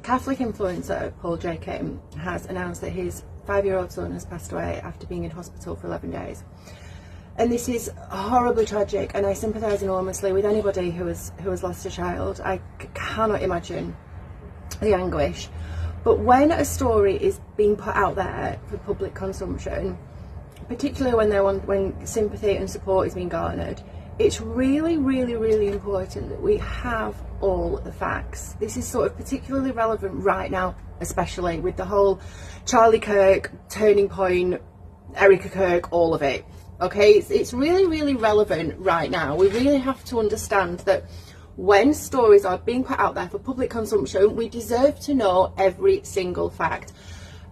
Catholic influencer Paul J. Kim has announced that his 5-year-old son has passed away after being in hospital for 11 days. And this is horribly tragic, and I sympathise enormously with anybody who has lost a child. I cannot imagine the anguish. But when a story is being put out there for public consumption, particularly when sympathy and support is being garnered, it's really, really, really important that we have all the facts. This is sort of particularly relevant right now, especially with the whole Charlie Kirk, Turning Point, Erica Kirk, all of it. Okay, it's really, really relevant right now. We really have to understand that when stories are being put out there for public consumption, we deserve to know every single fact.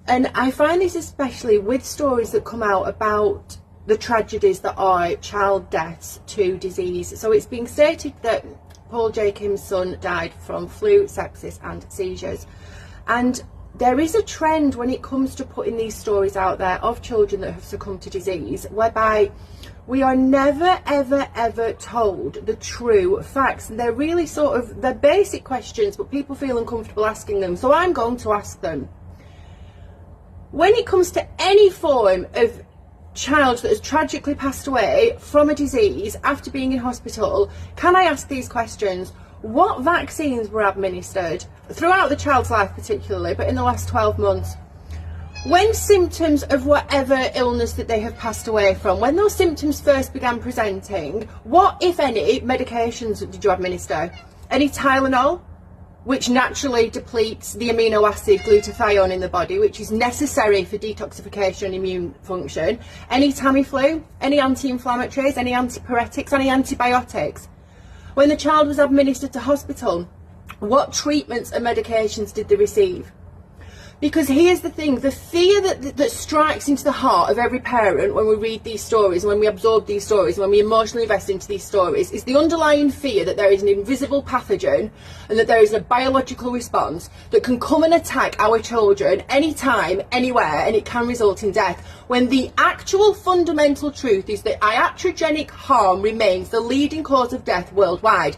And I find this especially with stories that come out about the tragedies that are child deaths to disease. So it's being stated that Paul J. Kim's son died from flu, sepsis and seizures. And there is a trend when it comes to putting these stories out there of children that have succumbed to disease, whereby we are never, ever, ever told the true facts. And they're really they're basic questions, but people feel uncomfortable asking them. So I'm going to ask them. When it comes to any form of child that has tragically passed away from a disease after being in hospital, can I ask these questions? What vaccines were administered throughout the child's life particularly, but in the last 12 months? When symptoms of whatever illness that they have passed away from, when those symptoms first began presenting, what, if any, medications did you administer? Any Tylenol, which naturally depletes the amino acid glutathione in the body, which is necessary for detoxification and immune function? Any Tamiflu? Any anti-inflammatories? Any antipyretics? Any antibiotics? When the child was administered to hospital, what treatments and medications did they receive? Because here's the thing, the fear that strikes into the heart of every parent when we read these stories, when we absorb these stories, when we emotionally invest into these stories, is the underlying fear that there is an invisible pathogen and that there is a biological response that can come and attack our children anytime, anywhere, and it can result in death. When the actual fundamental truth is that iatrogenic harm remains the leading cause of death worldwide.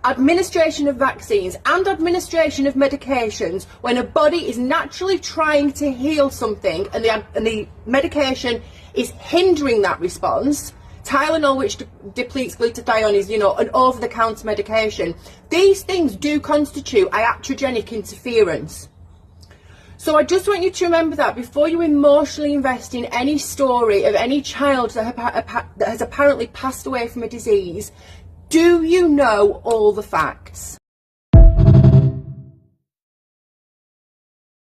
Administration of vaccines and administration of medications, when a body is naturally trying to heal something and the medication is hindering that response, Tylenol, which depletes glutathione, is, an over-the-counter medication. These things do constitute iatrogenic interference. So I just want you to remember that before you emotionally invest in any story of any child that has apparently passed away from a disease. Do you know all the facts?